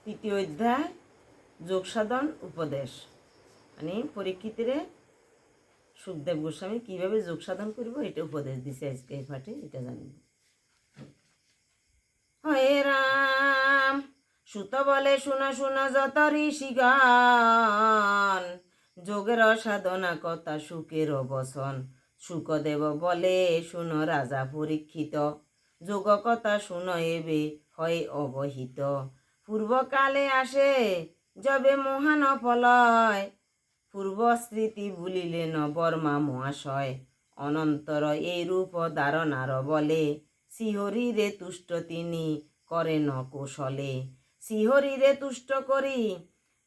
তৃতীয় অধ্যায় যোগসাধন উপদেশ। মানে পরীক্ষিতের সুখদেব গোস্বামী কীভাবে যোগসাধন করব এটা উপদেশ দিছে আজকে এই পাঠে, এটা জানব। হয়ে রাম সুত বলে শুনো শুনো যত ঋষিগণ, যোগের সাধনা কথা সুখের বসন। শুকদেব বলে শুনো রাজা পরীক্ষিত, যোগ কথা শুনো এবে হয় অবহিত। পূর্বকালে আসে যবে মহান ফলয়, পূর্ব স্মৃতি ভুলিলেন বর্মা মহাশয়। অনন্তর এই রূপ ধারণার বলে, শ্রীহরিরে তুষ্ট তিনি করেন কৌশলে। শ্রীহরিরে তুষ্ট করি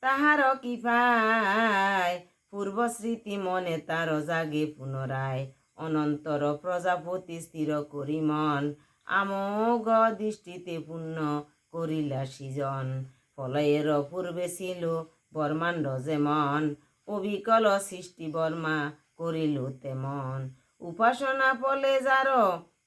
তাহার কৃপায়, পূর্ব স্মৃতি মনে তার জাগে পুনরায়। অনন্তর প্রজাপতি স্থির করি মন, আমোঘ দৃষ্টিতে পূর্ণ করিলা সৃজন। ফলয়ের পূর্বে ছিল ব্রহ্মাণ্ড যেমন, অবিকল সৃষ্টি বর্মা করিল তেমন। উপাসনা ফলে যার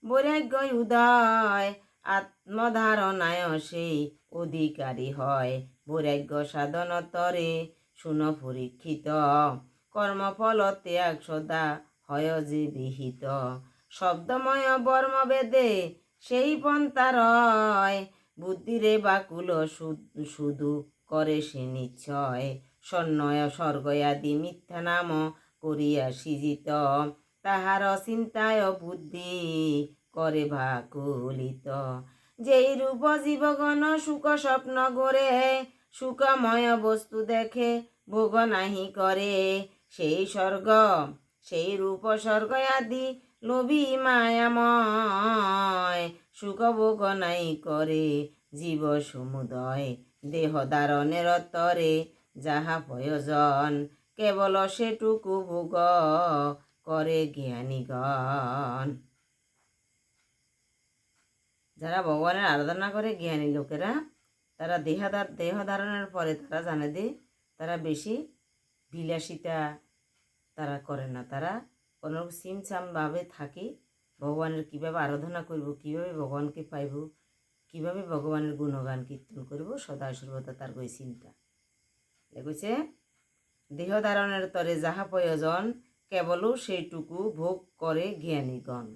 বৈরাগ্য উদয়, আত্মধারণায় সেই অধিকারী হয়। বৈরাগ্য সাধন তরে শুন পরীক্ষিত, কর্মফল ত্যাগ সদা হয় যে বিহিত। শব্দময় বর্মবেদে সেই পন্থা রয়, বুদ্ধিরে বাকুল শুধু করে সে নিশ্চয়। স্বর্ণয় স্বর্গয়াদি মিথ্যা নাম করিয়া সৃজিত, তাহার চিন্তায় বুদ্ধি করে ভাকুলিত। যেই রূপ জীবগণ সুখ স্বপ্ন গড়ে, সুখময় বস্তু দেখে ভোগ নাহি করে। সেই স্বর্গ সেই রূপ স্বর্গ আদি লোভী মায়াময়, সুখ ভোগ নাই করে জীব সমুদয়। দেহ ধারণের তরে যাহা প্রয়োজন, কেবল সেটুকু ভোগ করে জ্ঞানীগণ। যারা ভগবানের আরাধনা করে জ্ঞানী লোকেরা, তারা দেহ ধারণের পরে তারা জানে যে তারা বেশি বিলাসিতা তারা করে না। তারা কোনো সিমসামভাবে থাকি, ভগবানের কীভাবে আরাধনা করব, কীভাবে ভগবানকে পাইব, কীভাবে ভগবানের গুণগান কীর্তন করব, সদা সর্বদা তার ওই চিন্তা। কইছে দেহ ধারণের তরে যাহা প্রয়োজন, কেবল সেইটুকু ভোগ করে জ্ঞানীগণ।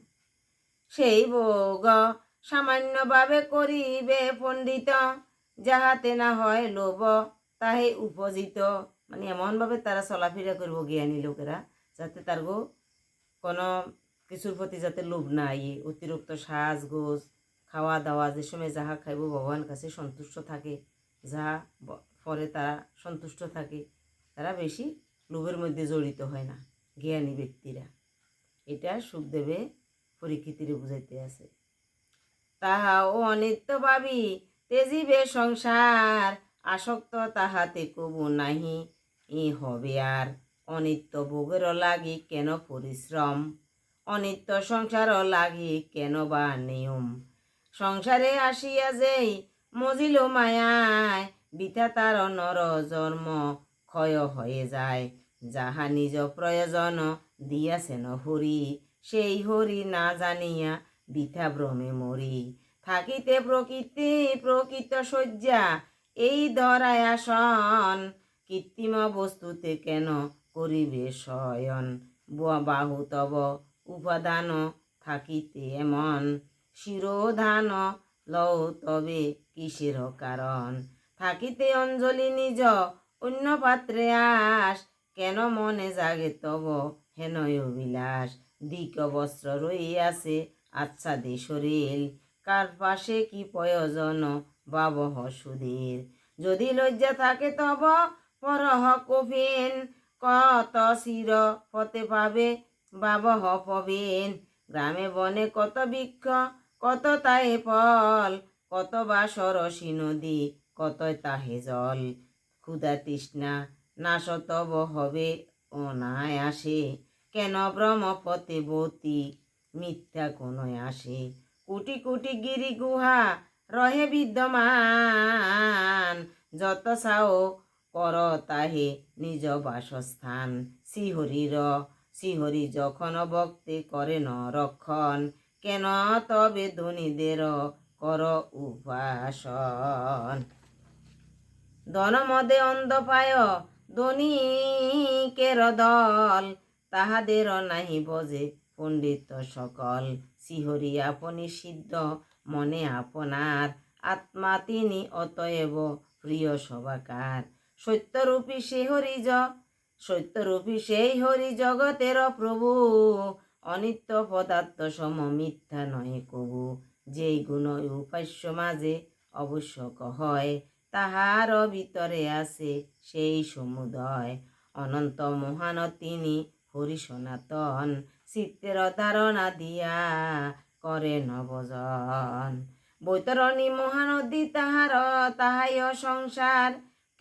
সেই ভোগ সামান্যভাবে করিবে পণ্ডিত, যাহাতে না হয় লোভ তাহে উপজিত। মানে এমনভাবে তারা চলাফেরা করব জ্ঞানী লোকেরা, যাতে তার কোনো কিছুর প্রতি যাতে লোভ নাই। অতিরিক্ত সাজগোজ খাওয়া দাওয়া যে সময় যাহা খাইব ভগবান কাছে সন্তুষ্ট থাকে, যাহা পরে তারা সন্তুষ্ট থাকে, তারা বেশি লোভের মধ্যে জড়িত হয় না জ্ঞানী ব্যক্তিরা। এটা সুখদেবে পরীক্ষিতের বুঝাইতে আছে। তাহাও অনিত্য ভাবি তেজিবে সংসার, আসক্ত তাহাতে কবু নাহি হবে আর। অনিত্য ভোগের লাগি কেন পরিশ্রম, অনিত্য সংসার লাগি কেন বা নিয়ম। সংসারে আসিয়া যেই মজিল মায়ায়, বৃথা তার নর জন্ম ক্ষয় হয়ে যায়। যাহা নিজ প্রয়োজন দিয়াছেন হরি, সেই হরি না জানিয়া বৃথা ভ্রমে মরি। থাকিতে প্রকৃতি প্রকৃত শয্যা, এই ধরায় আসন, কৃত্রিম বস্তুতে কেন করিবে শয়ন। বাহু তব উপাদান থাকিতে এমন, শিরোধান লও তবে কিসের কারণ। থাকিতে অঞ্জলি নিজ অন্য পাত্রে আস, কেন মনে জাগে তব হেনয় অভিলাষ। দিক বস্ত্র রইয়াছে আচ্ছাদে শরীর, কার পাশে কি প্রয়োজন বাবহ সুধীর। যদি লজ্জা থাকে তব পরহ কফিন, কত শির পথে পাবে বাবহ পবিন। গ্রামে বনে কত বৃক্ষ কত তাহে ফল, কত বা সরসী নদী কত তাহে জল। ক্ষুধা তৃষ্ণা নাশ তব হবে অনায়াসে, কেন ব্রহ্মপথে বতী মিথ্যা কোন আসে। কোটি কোটি গিরি গুহা রহে বিদ্যমান, যত চাও কর তাহে নিজ বাসস্থান। শ্রীহরি যখন ভক্তি করেন রক্ষণ, কেন তবে ধনীদের কর উপাসন। ধনমদে অন্ধ পায় ধনিকের দল, তাহাদের নাহি বজে পণ্ডিত সকল। শ্রীহরি আপনি সিদ্ধ মনে আপনার, আত্মা তিনি অতএব প্রিয় সবাকার। সত্যরূপী সে সত্যরূপী সেই হরি জগতের প্রভু, অনিত্য পদার্থ সম মিথ্যা নহে কবু। যেই গুণ উপাস্য মাঝে অবশ্যক হয়, তাহার ভিতরে আছে সেই সমুদয়। অনন্ত মহান তিনি হরি সনাতন, চিত্তের ধারণা দিয়া করে নবজন। বৈতরণী মহানদী তাহাই সংসার,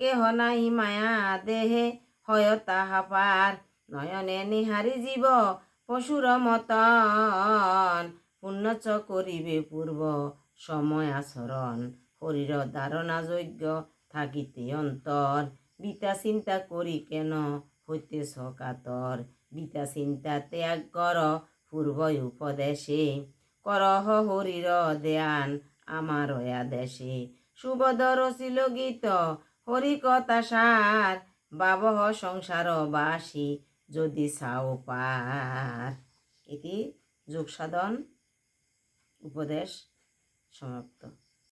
কেহ নাই মায়া দেহে হয় তাহা পার। নয়নে নিহারি জীব পশুর মতন, পুণ্যচ করিবে পূর্ব সময় আচরণ। হরির ধারণা যোগ্য থাকিতে অন্তর, বিতা চিন্তা করি কেন হইতেছ কাতর। বিতা চিন্তা ত্যাগ কর পূর্ব উপদেশে, করহ হরির ধ্যান আমার আদেশে। সুবোধ রচিল গীত হরি কথা সার, বাবহ সংসার বাসী যদি চাও পার। এটি যোগ সাধন উপদেশ সমাপ্ত।